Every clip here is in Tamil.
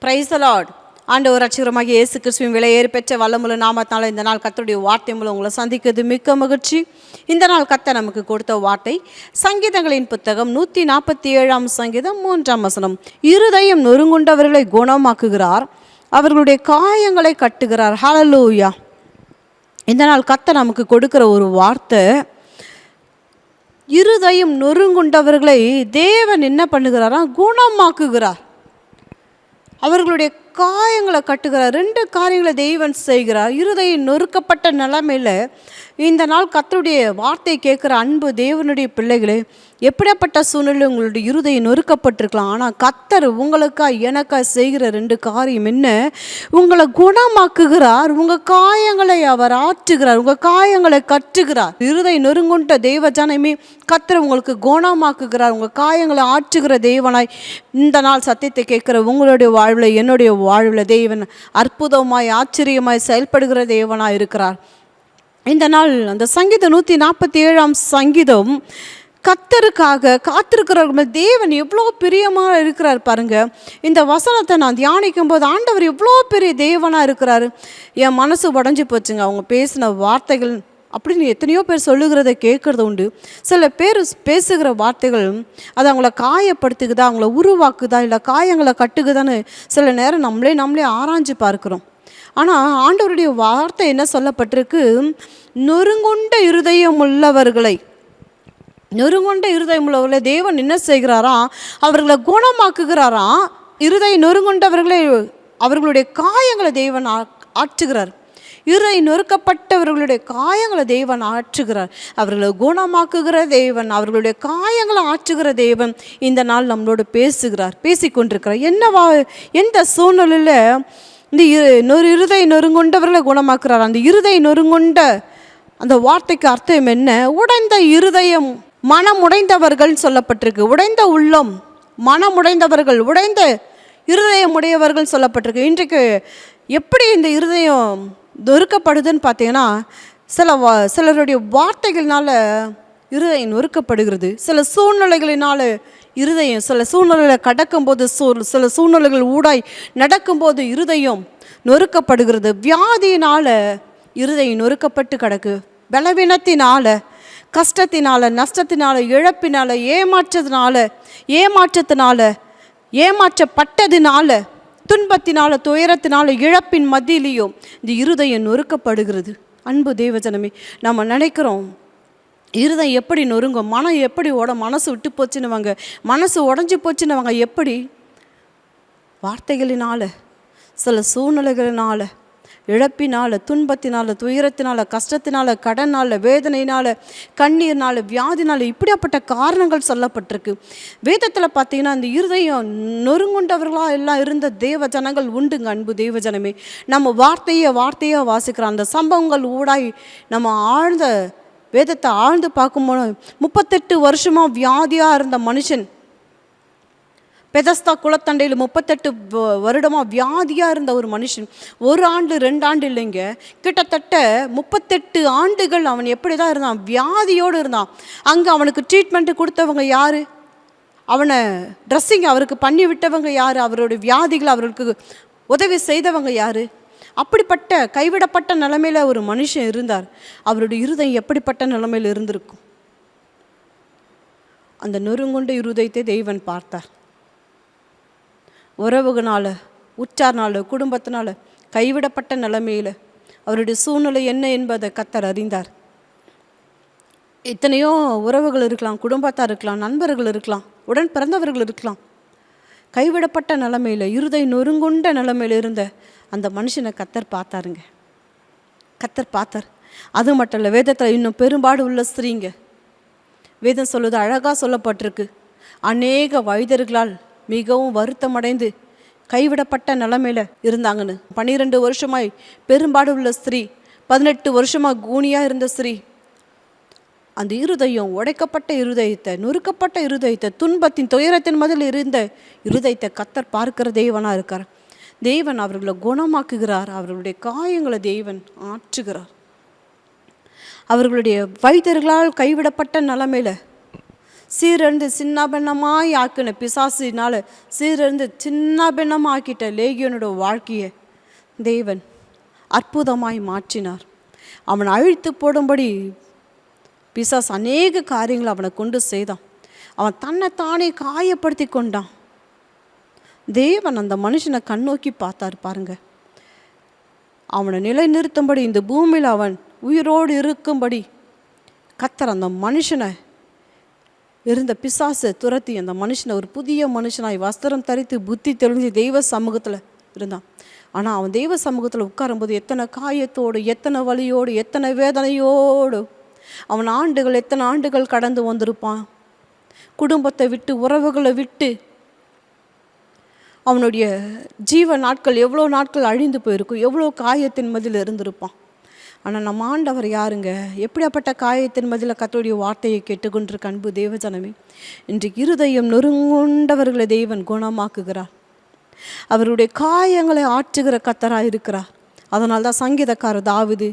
Praise the Lord. ஆண்டவர் ரட்சகருமாகிய இயேசு கிறிஸ்துவின் விலையேறி பெற்ற வல்லமுள்ள நாமத்தினால இந்த நாள் கர்த்தருடைய வார்த்தை மூலம் உங்களை சந்திக்கிறது மிக்க மகிழ்ச்சி. இந்த நாள் கர்த்தர் நமக்கு கொடுத்த வார்த்தை சங்கீதங்களின் புத்தகம் 147 சங்கீதம் 3 வசனம். இருதயம் நொறுங்குண்டவர்களை குணமாக்குகிறார், அவர்களுடைய காயங்களை கட்டுகிறார். ஹல்லேலூயா. இந்த நாள் கர்த்தர் நமக்கு கொடுக்கிற ஒரு வார்த்தை, இருதயம் நொறுங்குண்டவர்களை தேவன் என்ன பண்ணுகிறாரா? குணமாக்குகிறார், அவர்களுடைய காயங்களை கட்டுகிறார். 2 காரியங்களை தெய்வன் செய்கிறார். இருதயம் நொறுக்கப்பட்ட நிலைமையில் இந்த நாள் கர்த்தருடைய வார்த்தை கேட்குற அன்பு தேவனுடைய பிள்ளைகளே, எப்படியாப்பட்ட சூழ்நிலை உங்களுடைய இருதயம் நொறுக்கப்பட்டிருக்கலாம், ஆனால் கர்த்தர் உங்களுக்கா எனக்கா செய்கிற 2 காரியம் என்ன? உங்களை குணமாக்குகிறார், உங்கள் காயங்களை அவர் ஆற்றுகிறார், உங்கள் காயங்களை கட்டுகிறார். இருதயம் நொறுங்குண்ட தெய்வ ஜனமே, கர்த்தர் உங்களுக்கு குணமாக்குகிறார், உங்கள் காயங்களை ஆற்றுகிற தேவனாய் இந்த நாள் சத்தியத்தை கேட்குற உங்களுடைய வாழ்வில் என்னுடைய வாழ்வில் தேவன் அற்புதமாய் ஆச்சரியமாய் செயல்படுகிற தேவனாய் இருக்கிறார். இந்த நாள் அந்த சங்கீதம் 147 சங்கீதம் கர்த்தருக்காக காத்திருக்கிறவர்கள் தேவன் எவ்வளோ பிரியமாக இருக்கிறார் பாருங்க. இந்த வசனத்தை நான் தியானிக்கும் போது ஆண்டவர் எவ்வளோ பெரிய தேவனாக இருக்கிறாரு. என் மனசு உடஞ்சி போச்சுங்க. அவங்க பேசின வார்த்தைகள் அப்படின்னு எத்தனையோ பேர் சொல்லுகிறத கேட்குறது உண்டு. சில பேர் பேசுகிற வார்த்தைகள் அது அவங்கள காயப்படுத்துக்குதா, அவங்கள உருவாக்குதா, இல்லை காயங்களை கட்டுக்குதான்னு சில நேரம் நம்மளே ஆராய்ஞ்சு பார்க்குறோம். ஆனால் ஆண்டவருடைய வார்த்தை என்ன சொல்லப்பட்டிருக்கு? நொறுங்குண்ட இருதயம் உள்ளவர்களை தேவன் என்ன செய்கிறாராம்? அவர்களை குணமாக்குகிறாராம். இருதயம் நொறுங்குண்டவர்களை அவர்களுடைய காயங்களை தேவன் ஆற்றுகிறார். இருதயம் நொறுக்கப்பட்டவர்களுடைய காயங்களை தேவன் ஆற்றுகிறார். அவர்களை குணமாக்குகிற தேவன், அவர்களுடைய காயங்களை ஆற்றுகிற தேவன் இந்த நாள் நம்மளோடு பேசிக்கொண்டிருக்கிறார். எந்த சூழ்நிலையில் இந்த இருதயம் நொறுங்குண்டவர்களை குணமாக்குறார்? அந்த இருதயம் நொறுங்குண்ட அந்த வார்த்தைக்கு அர்த்தம் என்ன? உடைந்த இருதயம், மனம் உடைந்தவர்கள் சொல்லப்பட்டிருக்கு. உடைந்த உள்ளம், மனம் உடைந்தவர்கள், உடைந்த இருதயம் உடையவர்கள் சொல்லப்பட்டிருக்கு. இன்றைக்கு எப்படி இந்த இருதயம் நொறுக்கப்படுதுன்னு பார்த்தீங்கன்னா, சிலருடைய வார்த்தைகள்னால இருதயம் நொறுக்கப்படுகிறது. சில சூழ்நிலைகளினால இருதயம், சில சூழ்நிலைகளை கடக்கும்போது, சில சூழ்நிலைகள் ஊடாய் நடக்கும்போது இருதயம் நொறுக்கப்படுகிறது. வியாதியினால் இருதயம் நொறுக்கப்பட்டு கிடக்கு. பலவீனத்தினால, கஷ்டத்தினால, நஷ்டத்தினால, இழப்பினால, ஏமாற்றப்பட்டதினால, துன்பத்தினால, துயரத்தினால, இழப்பின் மத்தியிலையும் இந்த இருதயம் நொறுக்கப்படுகிறது. அன்பு தேவஜனமே, நம்ம நினைக்கிறோம் இருதயம் எப்படி நொறுங்கும், மனம் எப்படி மனசு விட்டு போச்சுன்னுவாங்க, மனசு உடஞ்சி போச்சுன்னுவாங்க. எப்படி? வார்த்தைகளினால, சில சூழ்நிலைகளினால, இழப்பினால், துன்பத்தினால், துயரத்தினால், கஷ்டத்தினால், கடனால், வேதனையினால், கண்ணீர்னால், வியாதினால், இப்படியாப்பட்ட காரணங்கள் சொல்லப்பட்டிருக்கு. வேதத்தில் பார்த்தீங்கன்னா இந்த இருதயம் நொறுங்குண்டவர்களாக எல்லாம் இருந்த தேவ ஜனங்கள் உண்டுங்க. அன்பு தேவ ஜனமே, நம்ம வார்த்தையாக வாசிக்கிறோம். அந்த சம்பவங்கள் ஊடாய் நம்ம ஆழ்ந்த வேதத்தை ஆழ்ந்து பார்க்கும்போது 38 வருஷமாக வியாதியாக இருந்த மனுஷன், பெதஸ்தா குளத்தண்டையில் 38 வருடமாக வியாதியாக இருந்த ஒரு மனுஷன், 1 ஆண்டு 2 ஆண்டு இல்லைங்க, கிட்டத்தட்ட 38 ஆண்டுகள் அவன் எப்படி தான் இருந்தான்? வியாதியோடு இருந்தான். அங்கே அவனுக்கு ட்ரீட்மெண்ட்டு கொடுத்தவங்க யார்? அவனை ட்ரெஸ்ஸிங் அவருக்கு பண்ணி விட்டவங்க யார்? அவருடைய வியாதிகள் அவர்களுக்கு உதவி செய்தவங்க யார்? அப்படிப்பட்ட கைவிடப்பட்ட நிலைமையில் ஒரு மனுஷன் இருந்தார். அவருடைய இருதயம் எப்படிப்பட்ட நிலைமையில் இருந்திருக்கும்? அந்த நொறுங்குண்ட இருதயத்தை தேவன் பார்த்தார். உறவுகளால், உற்றார்னால, குடும்பத்தினால கைவிடப்பட்ட நிலைமையில் அவருடைய சூழ்நிலை என்ன என்பதை கர்த்தர் அறிந்தார். எத்தனையோ உறவுகள் இருக்கலாம், குடும்பத்தார் இருக்கலாம், நண்பர்கள் இருக்கலாம், உடன் பிறந்தவர்கள் இருக்கலாம். கைவிடப்பட்ட நிலைமையில், இருதயம் நொறுங்குண்ட நிலைமையில் இருந்த அந்த மனுஷனை கர்த்தர் பார்த்தாருங்க. கர்த்தர் பார்த்தார். அது மட்டும் இல்லை, வேதத்தில் இன்னும் பெரும்பாடு உள்ள ஸ்திரீங்க, வேதம் சொல்லுது, அழகாக சொல்லப்பட்டிருக்கு, அநேக வயதர்களால் மிகவும் வருத்தமடைந்து கைவிடப்பட்ட நிலைமையில் இருந்தாங்கன்னு. 12 வருஷமாய் பெரும்பாடு உள்ள ஸ்திரீ, 18 வருஷமாக கூனியாக இருந்த ஸ்திரீ, அந்த இருதயம், உடைக்கப்பட்ட இருதயத்தை, நொறுக்கப்பட்ட இருதயத்தை, துன்பத்தின் துயரத்தின் மதில் இருந்த இருதயத்தை கர்த்தர் பார்க்கிற தேவனாக இருக்கார். தேவன் அவர்களை குணமாக்குகிறார். அவர்களுடைய காயங்களை தேவன் ஆற்றுகிறார். அவர்களுடைய வைத்தியர்களால் கைவிடப்பட்ட நிலைமையில் சீரழிந்து சின்ன பின்னமாய் ஆக்கின பிசாசினால் சீரழிந்து சின்ன பின்னமாக்கிட்ட லேகியோனோட வாழ்க்கையை தேவன் அற்புதமாய் மாற்றினார். அவனை அழித்து போடும்படி பிசாஸ் அநேக காரியங்களை அவனை கொண்டு செய்தான். அவன் தன்னைத்தானே காயப்படுத்தி கொண்டான். தேவன் அந்த மனுஷனை கண்ணோக்கி பார்த்தார் பாருங்க. அவனை நிலைநிறுத்தும்படி இந்த பூமியில் அவன் உயிரோடு இருக்கும்படி கர்த்தர் அந்த மனுஷனை இருந்த பிசாசை துரத்தி அந்த மனுஷனை ஒரு புதிய மனுஷனாய் வஸ்திரம் தரித்து புத்தி தெளிஞ்சு தெய்வ சமூகத்தில் இருந்தான். ஆனால் அவன் தெய்வ சமூகத்தில் உட்காரும்போது எத்தனை காயத்தோடு, எத்தனை வலியோடு, எத்தனை வேதனையோடு அவன் எத்தனை ஆண்டுகள் கடந்து வந்திருப்பான். குடும்பத்தை விட்டு, உறவுகளை விட்டு அவனுடைய ஜீவ நாட்கள் எவ்வளோ நாட்கள் அழிந்து போயிருக்கும், எவ்வளோ காயத்தின் மதியில் இருந்திருப்பான். ஆனால் நம்ம ஆண்டவர் யாருங்க? எப்படியாப்பட்ட காயத்தின் மதியில் கர்த்தருடைய வார்த்தையை கேட்டுக்கொண்டிருக்க அன்பு தேவஜனமே, இன்றைக்கு இருதயம் நொறுங்குண்டவர்களை தேவன் குணமாக்குகிறார். அவருடைய காயங்களை ஆற்றுகிற கர்த்தராக இருக்கிறார். அதனால தான் சங்கீதக்காரர் தாவீது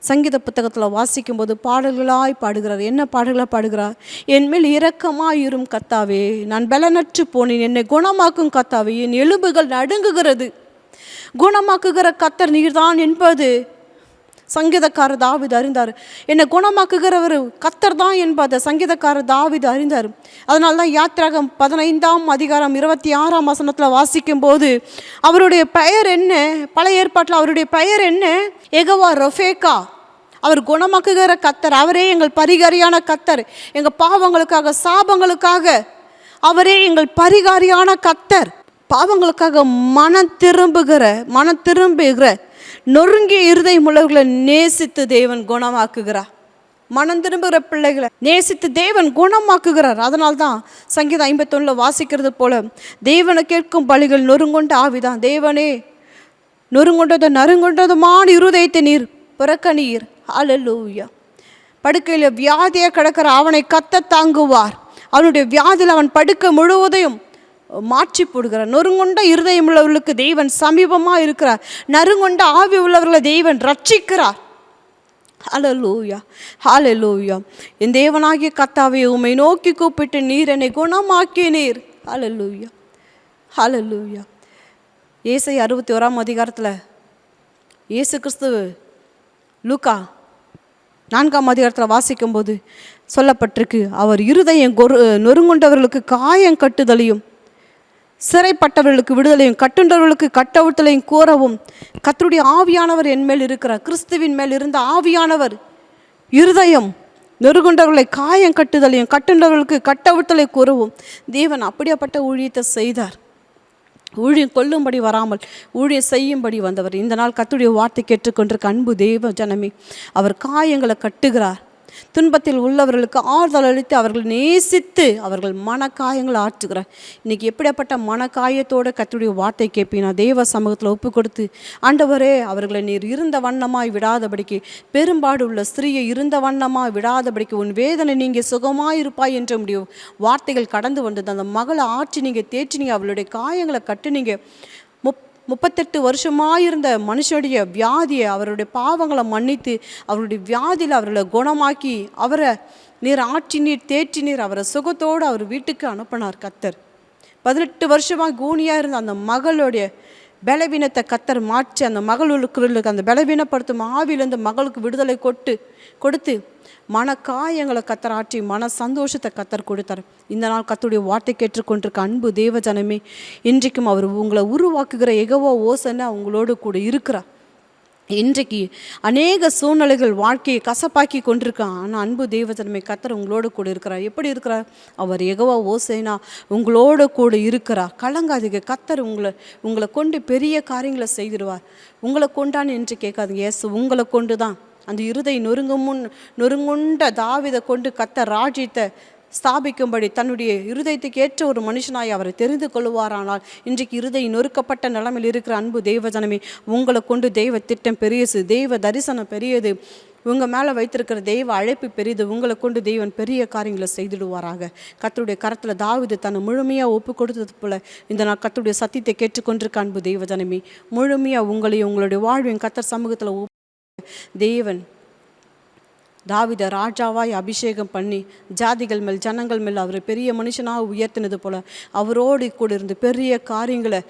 சங்கீத புத்தகத்தில் வாசிக்கும்போது பாடல்களாய் பாடுகிறார். என்ன பாடல்களாக பாடுகிறார்? என்மேல் இரக்கமாயிரும் கர்த்தாவே, நான் பலனற்று போனேன், என்னை குணமாக்கும் கர்த்தாவே, என் எலும்புகள் நடுங்குகிறது. குணமாக்குகிற கர்த்தர் நீர்தான் என்பது சங்கீதக்காரர் தாவீது அறிந்தார். என்னை குணமாக்குகிறவர் கர்த்தர் தான் என்பதை சங்கீதக்காரர் தாவீது அறிந்தார். அதனால தான் யாத்திராகம் 15ஆம் அதிகாரம் 26ஆம் வசனத்தில் வாசிக்கும் போது அவருடைய பெயர் என்ன? பழைய ஏற்பாட்டில் அவருடைய பெயர் என்ன? யெகோவா ரஃபேக்கா. அவர் குணமாக்குகிற கர்த்தர். அவரே எங்கள் பரிகாரியான கர்த்தர். எங்கள் பாவங்களுக்காக, சாபங்களுக்காக அவரே எங்கள் பரிகாரியான கர்த்தர். பாவங்களுக்காக மனம் திரும்புகிற நொறுங்கிய இருதயம் உள்ளவர்களை நேசித்து தேவன் குணமாக்குகிறார். மனம் திரும்புகிற பிள்ளைகளை நேசித்து தேவன் குணமாக்குகிறார். அதனால்தான் சங்கீதம் 51 வாசிக்கிறது போல தேவனை கேட்கும் பலிகள் நொறுங்கொண்ட ஆவிதான். தேவனே நறுங்கொண்டதுமான இருதயத்தை நீர் புறக்கணீர். அல்லேலூயா. படுக்கையில் வியாதியை கிடக்கிற அவனை கத்த தாங்குவார். அவனுடைய வியாதியில் அவன் படுக்கை முழுவதையும் மாற்றி போடுகிறார். நொறுங்கொண்ட இருதயம் உள்ளவர்களுக்கு தெய்வன் சமீபமாக இருக்கிறார். நறுங்கொண்ட ஆவி உள்ளவர்களை தெய்வன் ரட்சிக்கிறார். ஹல்லேலூயா, ஹல்லேலூயா. என் தேவனாகிய கர்த்தாவே, உம்மை நோக்கி கூப்பிட்டு நீர் என்னை குணமாக்கினீர். ஹல்லேலூயா, ஹல்லேலூயா. ஏசாயா 61ஆம் அதிகாரத்தில் இயேசு கிறிஸ்து லூக்கா 4ஆம் அதிகாரத்தில் வாசிக்கும்போது சொல்லப்பட்டிருக்கு, அவர் இருதயம் நொறுங்குண்டவர்களுக்கு காயம் கட்டுதலையும், சிறைப்பட்டவர்களுக்கு விடுதலையும், கட்டுண்டவர்களுக்கு கட்டவிழ்த்தலையும் கூறவும் கர்த்தருடைய ஆவியானவர் என் மேல் இருக்கிறார். கிறிஸ்துவின் மேல் இருந்த ஆவியானவர் இருதயம் நொறுங்குண்டவர்களை காயம் கட்டுதலையும், கட்டுண்டவர்களுக்கு கட்டவிழ்த்தலை கூறவும் தேவன் அப்படியாப்பட்ட ஊழியத்தை செய்தார். ஊழியம் கொல்லும்படி வராமல் ஊழியம் செய்யும்படி வந்தவர். இந்த நாள் கர்த்தருடைய வார்த்தை கேட்டுக்கொண்டிருக்க அன்பு தேவ ஜனமே, அவர் காயங்களை கட்டுகிறார். துன்பத்தில் உள்ளவர்களுக்கு ஆறுதல் அளித்து அவர்கள் நேசித்து அவர்கள் மனக்காயங்களை ஆற்றுகிறார். இன்றைக்கி எப்படியாப்பட்ட மனக்காயத்தோடு கர்த்தருடைய வார்த்தை கேட்பீனா தேவ சமூகத்தில் ஒப்பு கொடுத்து, ஆண்டவரே அவர்களை நீர் இருந்த வண்ணமாய் விடாதபடிக்கு, பெரும்பாடு உள்ள ஸ்திரீயை இருந்த வண்ணமாய் விடாதபடிக்கு, உன் வேதனை நீங்கள் சுகமாயிருப்பாய் என்ற முடியும் வார்த்தைகள் கடந்து வந்தது. அந்த மகளை ஆற்றி நீங்கள் தேற்றினீங்க, அவளுடைய காயங்களை கட்டுனீங்க. 38 வருஷமாயிருந்த மனுஷனுடைய வியாதியை, அவருடைய பாவங்களை மன்னித்து அவருடைய வியாதியில் அவர்களை குணமாக்கி அவரை நீர் ஆற்றி நீர் தேற்றினீர். அவரை சுகத்தோடு அவர் வீட்டுக்கு அனுப்பினார் கர்த்தர். 18 வருஷமாக கூனியாக இருந்த அந்த மகளுடைய பலவீனத்தை கர்த்தர் மாற்றி அந்த மகளுக்கு அந்த பலவீனப்படுத்தும் ஆவியிலேருந்து மகளுக்கு விடுதலை கொடுத்து மனக்காயங்களை கர்த்தர் ஆற்றி மன சந்தோஷத்தை கர்த்தர் கொடுத்தார். இந்த நாள் கர்த்தருடைய வார்த்தை கேட்டுக்கொண்டிருக்க அன்பு தேவ ஜனமே, இன்றைக்கும் அவர் உங்களை உருவாக்குகிற யெகோவா ஓசன்னா உங்களோடு கூட இருக்கிறார். இன்றைக்கு அநேக சூழ்நிலைகள் வாழ்க்கையை கசப்பாக்கி கொண்டிருக்கான். ஆனால் அன்பு தேவஜனமே, கர்த்தர் உங்களோடு கூட இருக்கிறார். எப்படி இருக்கிறார்? அவர் யெகோவா ஓசேனா உங்களோடு கூட இருக்கிறார். கலங்காதீங்க. கர்த்தர் உங்களை கொண்டு பெரிய காரியங்களை செய்திடுவார். உங்களை கொண்டான்னு என்று கேட்காதீங்க. எஸ், உங்களை கொண்டு தான். அந்த இருதை நொறுங்குண்ட தாவீதை கொண்டு கர்த்தர் ராஜ்யத்தை ஸ்தாபிக்கும்படி தன்னுடைய இருதயத்துக்கு ஏற்ற ஒரு மனுஷனாய் அவரை தெரிந்து கொள்வாரானால், இன்றைக்கு இருதயம் நொறுக்கப்பட்ட நிலைமையில் இருக்கிற அன்பு தேவஜனமே, உங்களை கொண்டு தெய்வ திட்டம் பெரியது, தெய்வ தரிசனம் பெரியது, உங்கள் மேலே வைத்திருக்கிற தெய்வ அழைப்பு பெரியது. உங்களை கொண்டு தெய்வன் பெரிய காரியங்களை செய்திடுவாராக. கர்த்தருடைய கரத்தில் தாவீது தன்னை முழுமையாக ஒப்பு கொடுத்தது போல இந்த நான் கர்த்தருடைய சத்தியத்தை கேட்டுக்கொண்டிருக்க அன்பு தேவஜனமே, முழுமையாக உங்களையும் உங்களுடைய வாழ்வின் கர்த்தர் சமூகத்தில் தேவன் தாவீதை ராஜாவாய் அபிஷேகம் பண்ணி ஜாதிகள் மேல் ஜனங்கள் மேல் அவரை பெரிய மனுஷனாக உயர்த்தினது போல, அவரோடு கூட இருந்து பெரிய காரியங்களை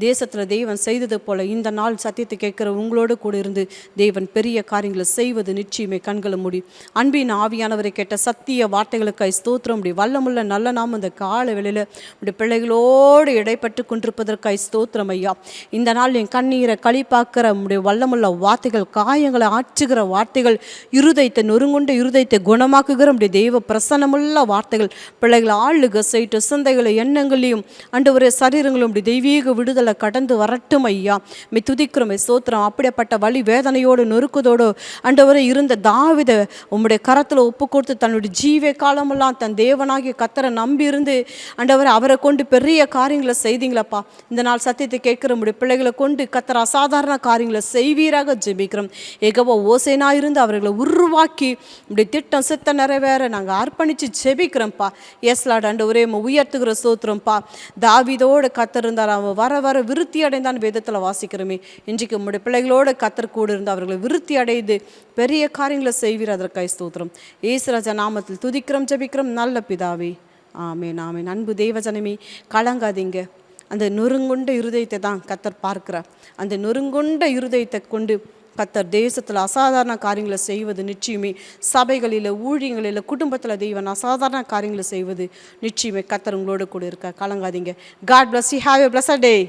தேசத்தில் தேவன் செய்தது போல, இந்த நாள் சத்தியத்தை கேட்குற உங்களோடு கூட இருந்து தேவன் பெரிய காரியங்களை செய்வது நிச்சயமே கண்களை மூடி. அன்பின் ஆவியானவரை கேட்ட சத்திய வார்த்தைகளுக்காய் ஸ்தோத்திரம். இப்படி வல்லமுள்ள நல்ல நாம் இந்த கால வேளையில் இப்படி பிள்ளைகளோடு இடைப்பட்டு கொண்டிருப்பதற்காய் ஸ்தோத்திரம் ஐயா. இந்த நாள் என் கண்ணீரை களிப்பாக்கிற உடைய வல்லமுள்ள வார்த்தைகள், காயங்களை ஆற்றுகிற வார்த்தைகள், இருதயத்தை நொறுங்குண்ட இருதயத்தை குணமாக்குகிற உடைய தெய்வ பிரசன்னமுள்ள வார்த்தைகள் பிள்ளைகளை ஆளுக செய்ட்டு சிந்தைகளை எண்ணங்களையும் ஆண்டவரே சரீரங்களும் இப்படி தெய்வீக விடுதலை கடந்து வரட்டும் ஐயா. மெய் துதிக்கிறோம் ஸ்தோத்திரம். அப்படிப்பட்ட வலி வேதனையோடு நொறுக்குதோடு ஆண்டவரே இருந்த தாவீதை உம்முடைய கரத்தில் ஒப்பு கொடுத்து தன்னுடைய ஜீவ காலமெல்லாம் தன் தேவனாகிய கர்த்தரை நம்பி இருந்து ஆண்டவரே அவரை கொண்டு பெரிய காரியங்களை செய்தீங்களப்பா. இந்த நாள் சத்தியத்தை கேட்கிற உடைய பிள்ளைகளை கொண்டு கர்த்தர் அசாதாரண காரியங்களை செய்வீராக ஜெபிக்கிறோம். யெகோவா ஓசேனாக இருந்து அவர்களை உருவாக்கி இப்படி திட்டம் சித்த நிறைவேற நாங்கள் அர்ப்பணித்து ஜெபிக்கிறோம்ப்பா. எஸ் லார்ட் ஆண்டவரே உயர்த்துகிற ஸ்தோத்திரம்ப்பா. தாவீதோடு கர்த்தர் இருந்தார், அவன் வர வர விருத்தி அடைந்தான் வேதத்தில் வாசிக்கிறோமே. இன்றைக்கு உம்முடைய பிள்ளைகளோடு கர்த்தர் கூட இருந்து அவர்களை விருத்தி அடைந்து பெரிய காரியங்களை செய்வீர். அதற்காய் ஸ்தோத்திரம். இயேசுராஜா நாமத்தில் துதிக்கிறோம் ஜெபிக்கிறோம் நல்ல பிதாவே, ஆமென் ஆமென். அன்பு தேவஜனமே, கலங்காதீங்க. அந்த நொறுங்குண்ட இருதயத்தை தான் கர்த்தர் பார்க்கிறார். அந்த நொறுங்குண்ட இருதயத்தை கொண்டு கர்த்தர் தேசத்தில் அசாதாரண காரியங்களை செய்வது நிச்சயமே. சபைகளில், ஊழியங்களில், குடும்பத்தில் தெய்வன் அசாதாரண காரியங்களை செய்வது நிச்சயமே. கர்த்தர் உங்களோட கூட இருக்க. கலங்காதீங்க. God bless you. Have a blessed day.